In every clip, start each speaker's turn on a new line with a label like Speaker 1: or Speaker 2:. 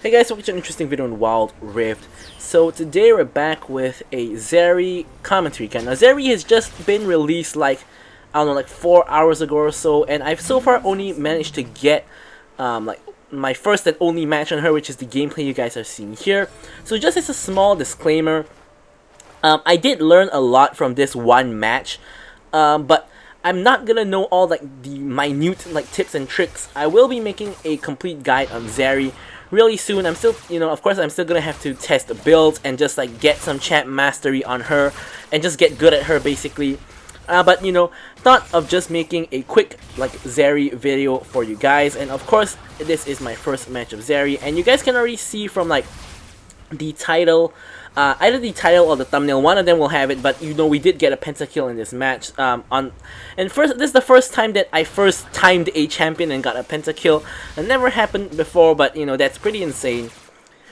Speaker 1: Hey guys, welcome to an interesting video on Wild Rift. So today we're back with a Zeri commentary cam. Now Zeri has just been released like, I don't know, like 4 hours ago or so, and I've so far only managed to get like my first and only match on her, which is the gameplay you guys are seeing here. So just as a small disclaimer, I did learn a lot from this one match, but I'm not gonna know all like the minute like tips and tricks. I will be making a complete guide on Zeri really soon. I'm still, of course I'm still gonna have to test the builds and just like get some champ mastery on her and just get good at her basically. But thought of just making a quick like Zeri video for you guys, and of course this is my first match of Zeri, and you guys can already see from like the title, either the title or the thumbnail, one of them will have it, but we did get a pentakill in this match. This is the first time that I first timed a champion and got a pentakill. It never happened before, but that's pretty insane.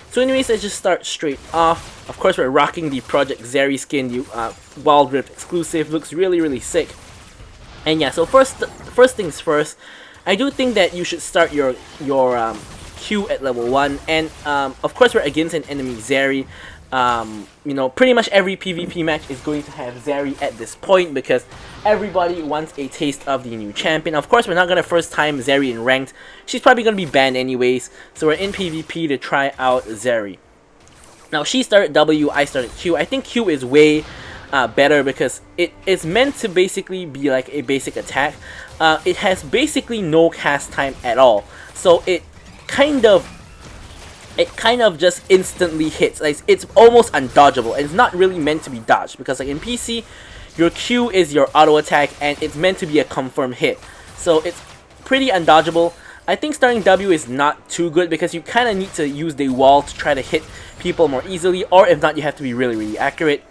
Speaker 1: So anyways, let's just start straight off. Of course, we're rocking the Project Zeri skin, the Wild Rift exclusive. Looks really sick. And yeah, so first things first, I do think that you should start your Q at level 1, and of course we're against an enemy Zeri. Pretty much every PvP match is going to have Zeri at this point because everybody wants a taste of the new champion. Of course, we're not gonna first time Zeri in ranked. She's probably gonna be banned anyways, so we're in PvP to try out Zeri. Now she started W, I started Q. I think Q is way better because it is meant to basically be like a basic attack. It has basically no cast time at all, so it kind of just instantly hits. Like, it's almost undodgeable, and it's not really meant to be dodged because like in PC, your Q is your auto attack and it's meant to be a confirmed hit, so it's pretty undodgeable. I think starting W is not too good because you kind of need to use the wall to try to hit people more easily, or if not, you have to be really accurate.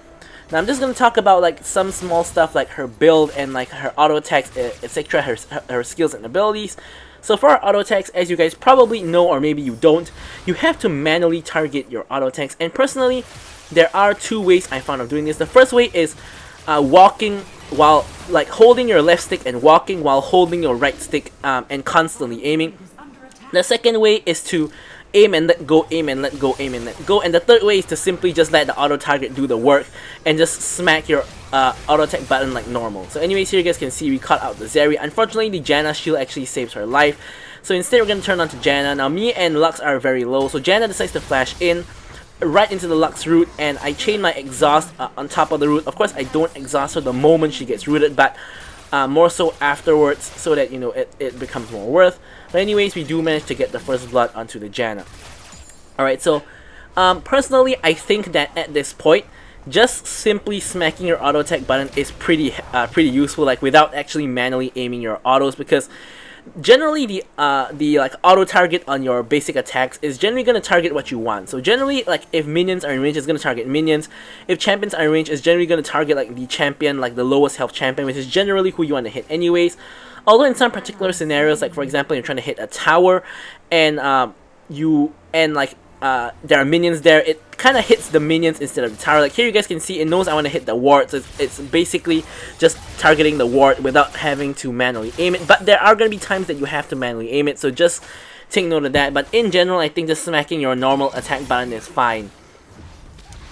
Speaker 1: Now I'm just going to talk about like some small stuff like her build and like her auto attacks, etc., her skills and abilities. So for our auto attacks, as you guys probably know, or maybe you don't, you have to manually target your auto attacks. And personally, there are two ways I found of doing this. The first way is walking while like holding your left stick and walking while holding your right stick and constantly aiming. The second way is to aim and let go, aim and let go, aim and let go. And the third way is to simply just let the auto target do the work and just smack your auto attack button like normal. So anyways, here you guys can see we caught out the Zeri. Unfortunately, the Janna shield actually saves her life, so instead we're going to turn on to Janna. Now me and Lux are very low, so Janna decides to flash in right into the Lux root, and I chain my exhaust on top of the root. Of course I don't exhaust her the moment she gets rooted, but more so afterwards, so that it becomes more worth. But anyways, we do manage to get the first blood onto the Janna. Alright, so personally I think that at this point, just simply smacking your auto attack button is pretty useful, like without actually manually aiming your autos, because generally the like auto target on your basic attacks is generally going to target what you want. So generally, like if minions are in range, it's going to target minions. If champions are in range, it's generally going to target like the champion, like the lowest health champion, which is generally who you want to hit anyways. Although in some particular scenarios, like for example you're trying to hit a tower and there are minions there, it kind of hits the minions instead of the tower. Like here you guys can see it knows I want to hit the ward, so it's basically just targeting the ward without having to manually aim it. But there are going to be times that you have to manually aim it, so just take note of that. But in general, I think just smacking your normal attack button is fine.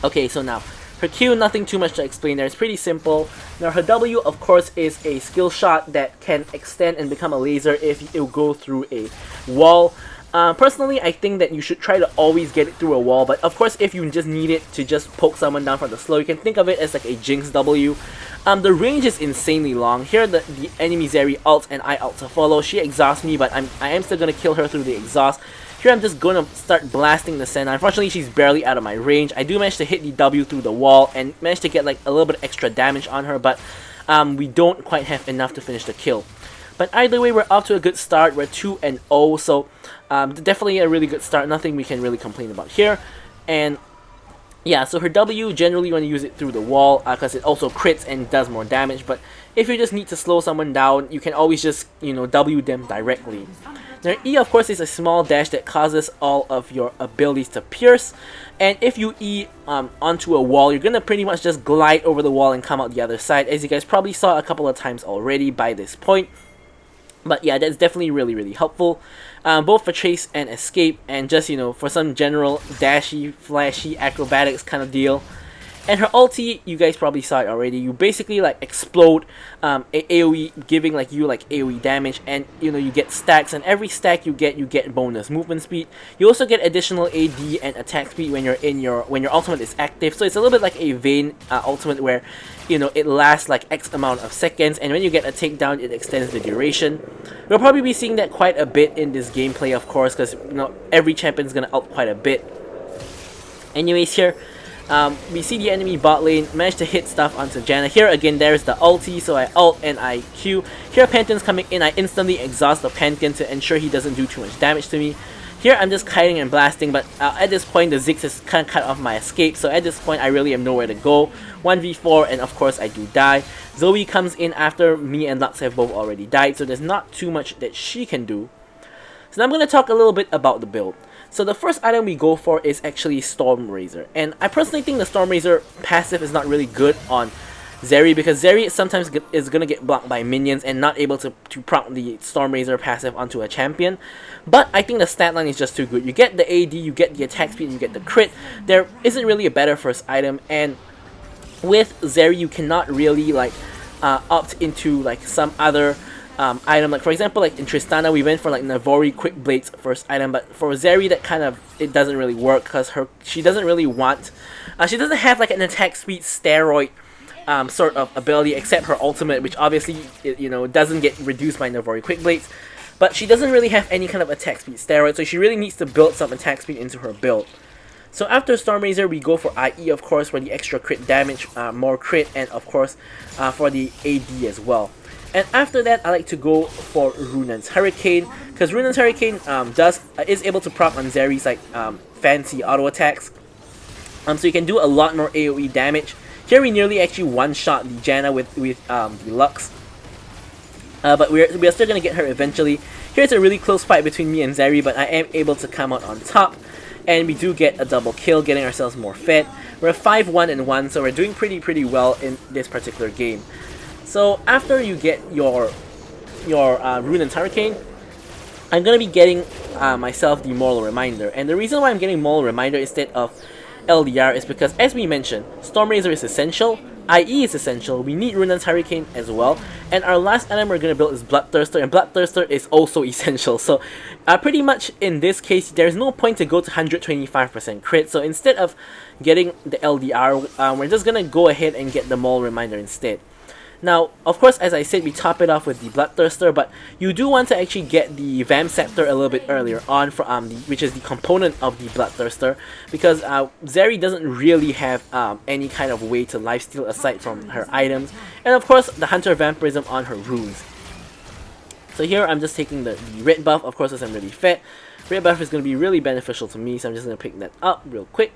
Speaker 1: Okay, so now her Q, nothing too much to explain there. It's pretty simple. Now her W, of course, is a skill shot that can extend and become a laser if it will go through a wall. Personally, I think that you should try to always get it through a wall, but of course if you just need it to just poke someone down from the slow, you can think of it as like a Jinx W. The range is insanely long. Here the enemy Zeri ults and I ult to follow. She exhausts me, but I am still going to kill her through the exhaust. Here I'm just going to start blasting the Senna. Unfortunately, she's barely out of my range. I do manage to hit the W through the wall and manage to get like a little bit extra damage on her, but we don't quite have enough to finish the kill. But either way, we're off to a good start. We're 2-0, so definitely a really good start. Nothing we can really complain about here. And yeah, so her W, generally you want to use it through the wall because it also crits and does more damage. But if you just need to slow someone down, you can always just, W them directly. Now E, of course, is a small dash that causes all of your abilities to pierce. And if you E onto a wall, you're going to pretty much just glide over the wall and come out the other side, as you guys probably saw a couple of times already by this point. But yeah, that's definitely really helpful, both for chase and escape, and just, you know, for some general dashy, flashy acrobatics kind of deal. And her ulti, you guys probably saw it already. You basically like explode AoE, giving like you like AoE damage, and you know, you get stacks, and every stack you get bonus movement speed. You also get additional AD and attack speed when your ultimate is active. So it's a little bit like a Vayne ultimate where, you know, it lasts like X amount of seconds, and when you get a takedown, it extends the duration. We'll probably be seeing that quite a bit in this gameplay, of course, because, you know, every champion's gonna ult quite a bit. Anyways, here. We see the enemy bot lane, manage to hit stuff onto Janna. Here again, there's the ulti, so I ult and I Q. Here Pantheon's coming in, I instantly exhaust the Pantheon to ensure he doesn't do too much damage to me. Here I'm just kiting and blasting, but at this point the Ziggs has kind of cut off my escape, so at this point I really have nowhere to go. 1v4, and of course I do die. Zoe comes in after me and Lux have both already died, so there's not too much that she can do. So now I'm going to talk a little bit about the build. So the first item we go for is actually Storm Razor, and I personally think the Storm Razor passive is not really good on Zeri, because Zeri sometimes is going to get blocked by minions and not able to proc the Storm Razor passive onto a champion. But I think the stat line is just too good. You get the AD, you get the attack speed, you get the crit. There isn't really a better first item, and with Zeri you cannot really like opt into like some other item. Like for example, like in Tristana we went for like Navori Quick Blades first item, but for Zeri that kind of, it doesn't really work, because she doesn't really want, she doesn't have like an attack speed steroid sort of ability, except her ultimate, which obviously you know, doesn't get reduced by Navori Quick Blades, but she doesn't really have any kind of attack speed steroid, so she really needs to build some attack speed into her build. So after Storm Razor, we go for IE, of course, for the extra crit damage, more crit, and of course for the AD as well. And after that, I like to go for Runan's Hurricane, because Runan's Hurricane is able to proc on Zeri's like fancy auto attacks. So you can do a lot more AoE damage. Here we nearly actually one-shot the Janna with the Lux. But we're still gonna get her eventually. Here's a really close fight between me and Zeri, but I am able to come out on top. And we do get a double kill, getting ourselves more fed. We're 5-1-1, so we're doing pretty well in this particular game. So after you get your Runan's Hurricane, I'm gonna be getting myself the Moral Reminder. And the reason why I'm getting Moral Reminder instead of LDR is because, as we mentioned, Storm Razor is essential, IE is essential, we need Runan's Hurricane as well, and our last item we're going to build is Bloodthirster, and Bloodthirster is also essential. So pretty much in this case, there's no point to go to 125% crit, so instead of getting the LDR, we're just going to go ahead and get the Moral Reminder instead. Now, of course, as I said, we top it off with the Bloodthirster, but you do want to actually get the Vam Scepter a little bit earlier on, for which is the component of the Bloodthirster, because Zeri doesn't really have any kind of way to lifesteal aside from her items, and of course, the Hunter Vampirism on her runes. So here, I'm just taking the red buff, of course, as I'm really fed. Red buff is going to be really beneficial to me, so I'm just going to pick that up real quick.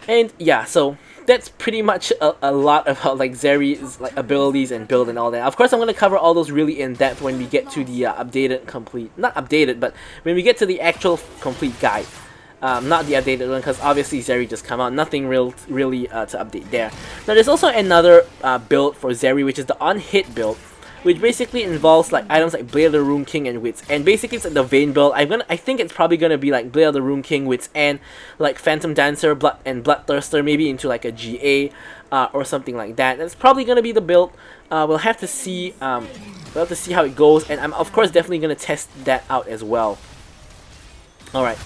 Speaker 1: And yeah, so that's pretty much a lot about like Zeri's like abilities and build and all that. Of course, I'm going to cover all those really in depth when we get to the updated complete, not updated, but when we get to the actual complete guide. Not the updated one, because obviously Zeri just come out, nothing really to update there. Now there's also another build for Zeri, which is the on-hit build, which basically involves like items like Blade of the Rune King and Wits, and basically it's like the Vayne build. I think it's probably gonna be like Blade of the Rune King, Wits, and like Phantom Dancer, Bloodthirster, maybe into like a GA or something like that. That's probably gonna be the build. We'll have to see. We'll have to see how it goes, and I'm of course definitely gonna test that out as well. All right.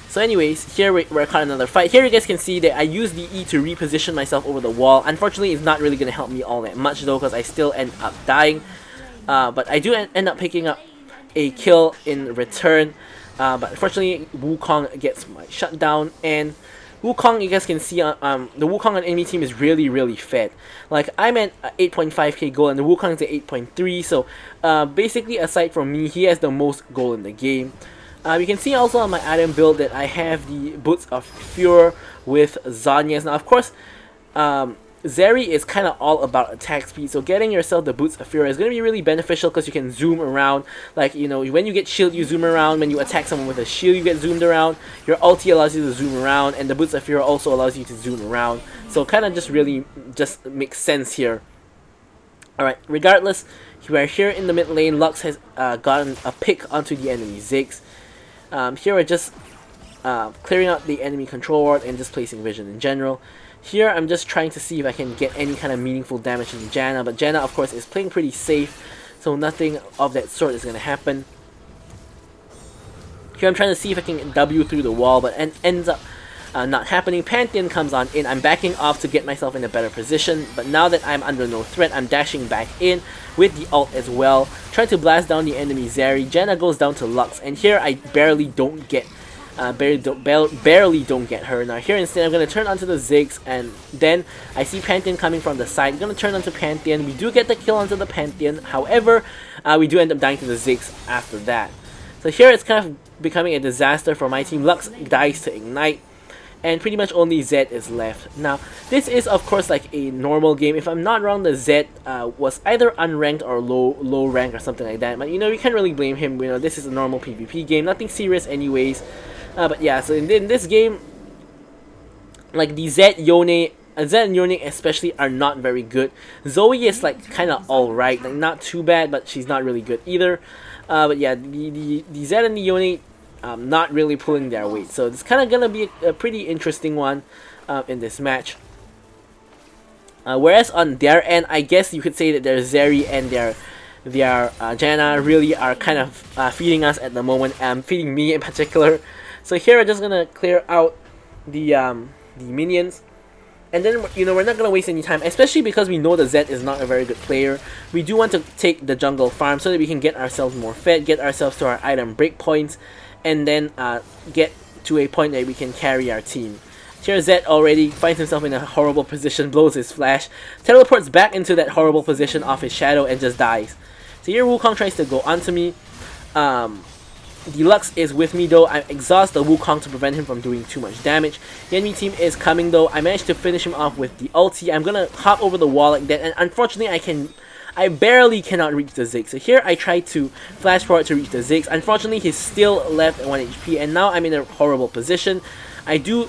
Speaker 1: So anyways, here we're caught another fight. Here you guys can see that I use the E to reposition myself over the wall. Unfortunately, it's not really going to help me all that much though, because I still end up dying. But I do end up picking up a kill in return. But unfortunately, Wukong gets my shutdown. And Wukong, you guys can see, the Wukong on enemy team is really fed. Like, I'm at 8.5k gold and the Wukong is at 8.3. So basically, aside from me, he has the most gold in the game. You can see also on my item build that I have the Boots of Fure with Zhonya's. Now, of course, Zeri is kind of all about attack speed, so getting yourself the Boots of Fure is going to be really beneficial because you can zoom around. Like, you know, when you get shield, you zoom around. When you attack someone with a shield, you get zoomed around. Your ulti allows you to zoom around, and the Boots of Fure also allows you to zoom around. So kind of just really just makes sense here. Alright, regardless, Where here in the mid lane, Lux has gotten a pick onto the enemy Ziggs. Here we're just clearing out the enemy control ward and just placing vision in general. Here I'm just trying to see if I can get any kind of meaningful damage into Janna, but Janna of course is playing pretty safe, so nothing of that sort is going to happen. Here I'm trying to see if I can W through the wall, but ends up not happening. Pantheon comes on in. I'm backing off to get myself in a better position, but now that I'm under no threat, I'm dashing back in with the ult as well, trying to blast down the enemy Zeri. Janna goes down to Lux, and here I barely don't get her. Now here instead I'm going to turn onto the Ziggs, and then I see Pantheon coming from the side. I'm going to turn onto Pantheon. We do get the kill onto the Pantheon, however, we do end up dying to the Ziggs after that. So here it's kind of becoming a disaster for my team. Lux dies to Ignite, and pretty much only Zed is left. Now, this is of course like a normal game. If I'm not wrong, the Zed was either unranked or low rank or something like that. But you know, you can't really blame him. You know, this is a normal PvP game, nothing serious anyways. But yeah, so in this game, like the Zed and Yone especially are not very good. Zoe is like kind of alright, like not too bad, but she's not really good either. But yeah, the Zed and the Yone not really pulling their weight, so it's kind of gonna be a pretty interesting one in this match. Whereas on their end, I guess you could say that their Zeri and their Janna really are kind of feeding us at the moment, feeding me in particular. So here we're just gonna clear out the minions. And then, you know, we're not going to waste any time, especially because we know the Zed is not a very good player. We do want to take the jungle farm so that we can get ourselves more fed, get ourselves to our item breakpoints, and then get to a point that we can carry our team. Here Zed already finds himself in a horrible position, blows his flash, teleports back into that horrible position off his shadow, and just dies. So here Wukong tries to go onto me. Deluxe is with me though. I exhaust the Wukong to prevent him from doing too much damage. The enemy team is coming though. I managed to finish him off with the ulti. I'm gonna hop over the wall like that, and unfortunately I barely cannot reach the Ziggs. So here I try to flash forward to reach the Ziggs. Unfortunately, he's still left at 1 HP, and now I'm in a horrible position. I do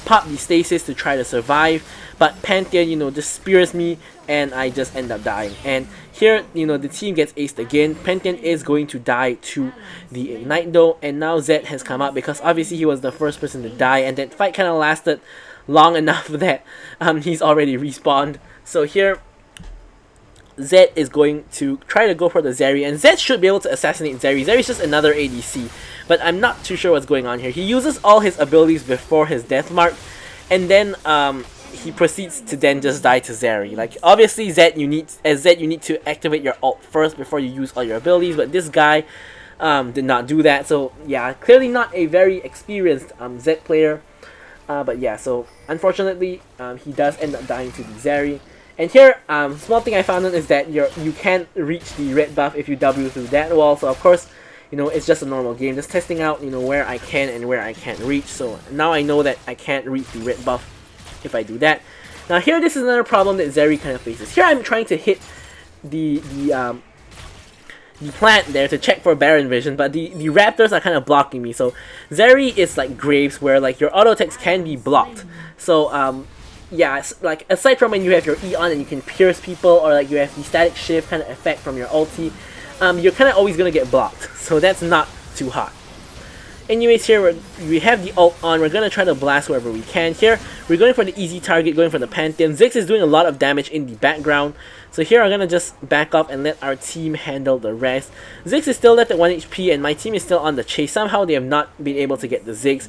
Speaker 1: pop the stasis to try to survive, but Pantheon, you know, just spears me, and I just end up dying. And here, you know, the team gets aced again. Pantheon is going to die to the Ignite though, and now Zed has come up because obviously he was the first person to die, and that fight kind of lasted long enough that he's already respawned. So here Zed is going to try to go for the Zeri, and Zed should be able to assassinate Zeri. Zeri's just another ADC, but I'm not too sure what's going on here. He uses all his abilities before his death mark, and then he proceeds to then just die to Zeri. Like obviously Zed, you need to activate your ult first before you use all your abilities, but this guy did not do that. So yeah, clearly not a very experienced Zed player. But yeah, so unfortunately he does end up dying to the Zeri. And here, small thing I found out is that you can't reach the red buff if you W through that wall. So of course, you know, it's just a normal game, just testing out, you know, where I can and where I can't reach. So now I know that I can't reach the red buff if I do that. Now here, this is another problem that Zeri kind of faces. Here I'm trying to hit the plant there to check for Baron Vision, but the raptors are kind of blocking me. So Zeri is like Graves, where like your auto attacks can be blocked. So yeah, it's like aside from when you have your E on and you can pierce people, or like you have the static shift kind of effect from your ulti, you're kind of always gonna get blocked. So that's not too hot. Anyways, here we have the ult on. We're gonna try to blast wherever we can. Here we're going for the easy target, going for the Pantheon. Ziggs is doing a lot of damage in the background, so here I'm gonna just back off and let our team handle the rest. Ziggs is still left at 1 HP, and my team is still on the chase. Somehow they have not been able to get the Ziggs.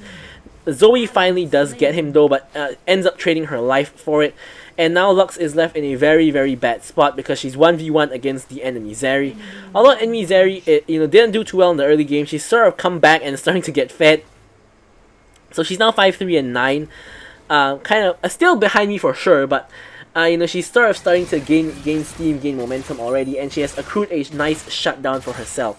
Speaker 1: Zoe finally does get him though, but ends up trading her life for it. And now Lux is left in a very, very bad spot because she's 1v1 against the enemy Zeri. Although enemy Zeri, didn't do too well in the early game, she's sort of come back and starting to get fed. So she's now 5-3 and 9, kind of still behind me for sure, but she's sort of starting to gain steam, gain momentum already, and she has accrued a nice shutdown for herself.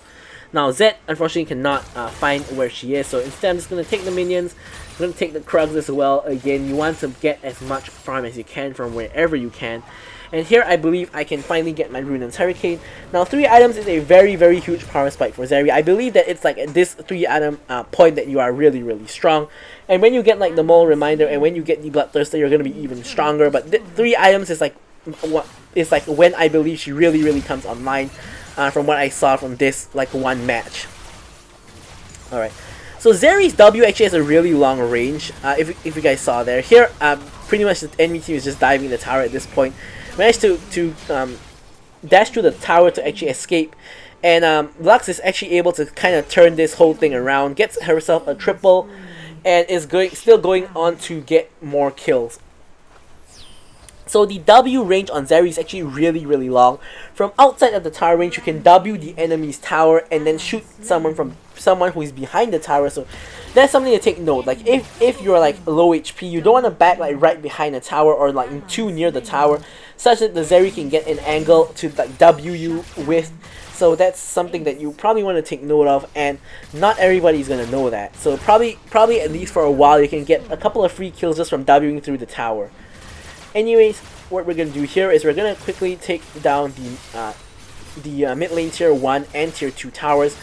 Speaker 1: Now Zed unfortunately cannot find where she is, so instead I'm just going to take the minions, I'm going to take the Krugs as well. Again, you want to get as much farm as you can from wherever you can. And here I believe I can finally get my Runaan's Hurricane. Now 3 items is a very, very huge power spike for Zeri. I believe that it's like at this 3 item point that you are really, really strong. And when you get like the Mole Reminder and when you get the Bloodthirster, you're going to be even stronger. But 3 items is like is like when I believe she really comes online, from what I saw from this like one match. Alright, so Zeri's W actually has a really long range, if you guys saw there. Here, pretty much the enemy team is just diving the tower at this point. Managed to dash through the tower to actually escape, and Lux is actually able to kind of turn this whole thing around, gets herself a triple, and is still going on to get more kills. So the W range on Zeri is actually really long. From outside of the tower range, you can W the enemy's tower and then shoot someone who is behind the tower. So that's something to take note. Like if you're like low HP, you don't want to back like right behind the tower or like too near the tower, such that the Zeri can get an angle to like W you with. So that's something that you probably want to take note of, and not everybody's gonna know that. So probably at least for a while you can get a couple of free kills just from Wing through the tower. Anyways, what we're going to do here is we're going to quickly take down the mid lane tier 1 and tier 2 towers,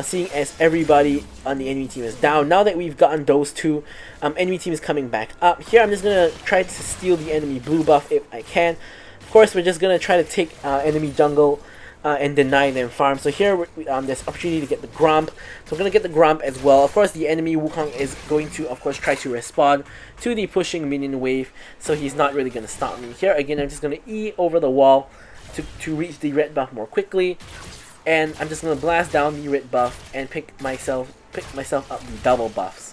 Speaker 1: seeing as everybody on the enemy team is down. Now that we've gotten those two, enemy team is coming back up. Here I'm just going to try to steal the enemy blue buff if I can. Of course, we're just going to try to take enemy jungle and deny them farm. So here there's opportunity to get the Grump. So I'm going to get the Grump as well. Of course, the enemy Wukong is going to, of course, try to respond to the pushing minion wave. So he's not really going to stop me. Here, again, I'm just going to E over the wall to reach the red buff more quickly. And I'm just going to blast down the red buff and pick myself up the double buffs.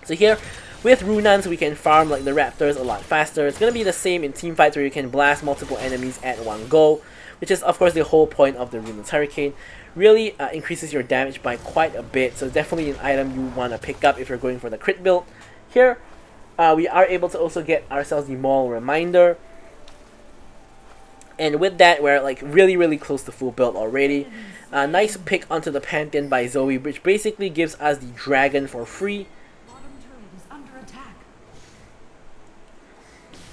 Speaker 1: So here, with Runans, we can farm like the Raptors a lot faster. It's going to be the same in team fights where you can blast multiple enemies at one go, which is of course the whole point of the Runans Hurricane. Really increases your damage by quite a bit, so definitely an item you want to pick up if you're going for the crit build. Here, we are able to also get ourselves the Maul Reminder. And with that, we're like really close to full build already. Nice pick onto the Pantheon by Zoe, which basically gives us the Dragon for free.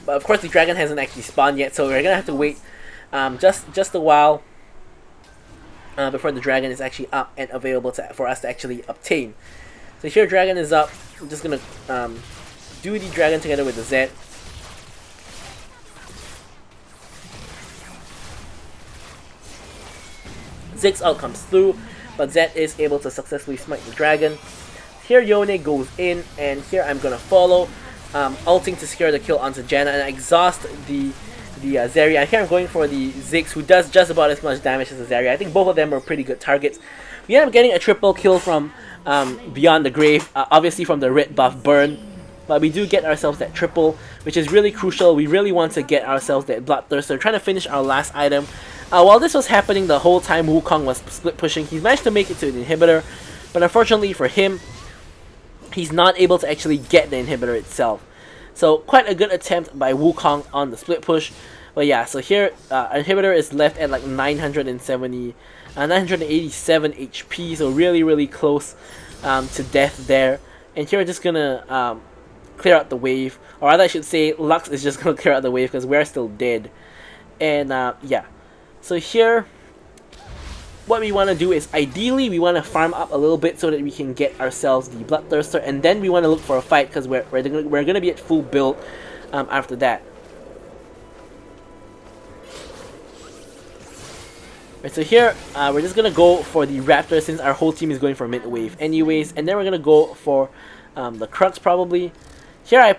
Speaker 1: But of course the Dragon hasn't actually spawned yet, so we're gonna have to wait just a while before the Dragon is actually up and available for us to actually obtain. So here Dragon is up. I'm just gonna do the Dragon together with the Zed. Ziggs ult comes through, but Zed is able to successfully smite the Dragon. Here Yone goes in, and here I'm gonna follow, ulting to secure the kill onto Janna and exhaust the Zeri. And here I'm going for the Ziggs, who does just about as much damage as the Zeri. I think both of them are pretty good targets. We end up getting a triple kill from Beyond the Grave, obviously from the red buff burn. But we do get ourselves that triple, which is really crucial. We really want to get ourselves that Bloodthirster, trying to finish our last item. While this was happening the whole time Wukong was split pushing, he managed to make it to the inhibitor. But unfortunately for him, he's not able to actually get the inhibitor itself. So quite a good attempt by Wukong on the split push. But yeah, so here inhibitor is left at like 987 HP, so really close to death there. And here we're just gonna clear out the wave, or rather I should say Lux is just gonna clear out the wave because we're still dead. And yeah, so here what we want to do is ideally we want to farm up a little bit so that we can get ourselves the Bloodthirster, and then we want to look for a fight because we're gonna be at full build after that. Right, so here we're just gonna go for the Raptor since our whole team is going for mid wave anyways, and then we're gonna go for the Crux probably. Here I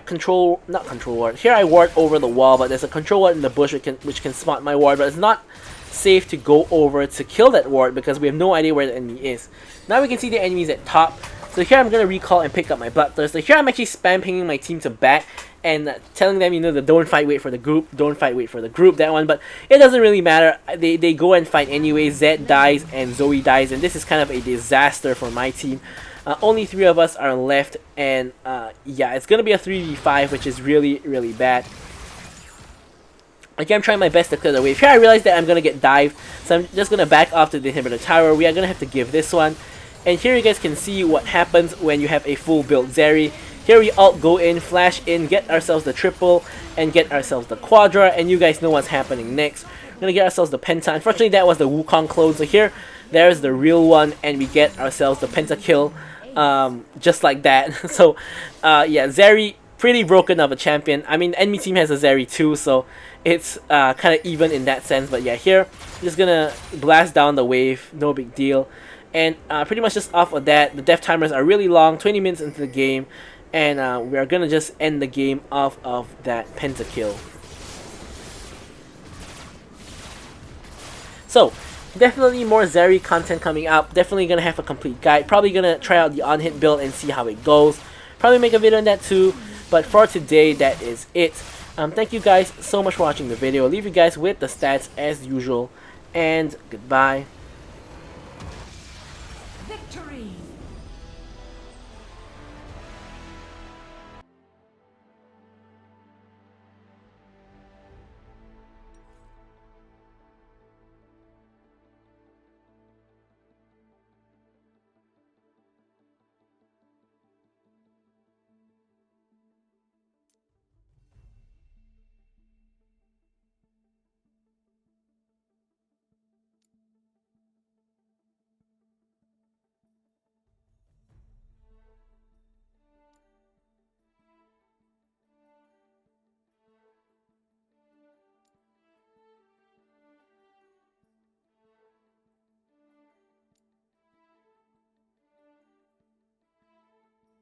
Speaker 1: not control ward. Here I ward over the wall, but there's a control ward in the bush which can spot my ward, but it's not safe to go over to kill that ward because we have no idea where the enemy is. Now we can see the enemies at top. So here I'm gonna recall and pick up my Bloodthirster. Here I'm actually spam pinging my team to back and telling them, you know, the don't fight, wait for the group, don't fight, wait for the group, that one. But it doesn't really matter. They go and fight anyway. Zed dies and Zoe dies, and this is kind of a disaster for my team. Only 3 of us are left, and yeah, it's gonna be a 3v5, which is really bad. Again, I'm trying my best to clear the wave. Here I realize that I'm gonna get dived, so I'm just gonna back off to the inhibitor tower. We are gonna have to give this one. And here you guys can see what happens when you have a full build Zeri. Here we alt go in, flash in, get ourselves the triple, and get ourselves the quadra, and you guys know what's happening next. We're gonna get ourselves the penta. Unfortunately, that was the Wukong clone, so here, there's the real one, and we get ourselves the pentakill, just like that. So, yeah, Zeri pretty broken of a champion. I mean, enemy team has a Zeri too, so it's kind of even in that sense. But yeah, here, just gonna blast down the wave, no big deal. And pretty much just off of that, the death timers are really long, 20 minutes into the game, and we are gonna just end the game off of that pentakill. So, definitely more Zeri content coming up. Definitely gonna have a complete guide. Probably gonna try out the on-hit build and see how it goes. Probably make a video on that too. But for today, that is it. Thank you guys so much for watching the video. I'll leave you guys with the stats as usual. And goodbye.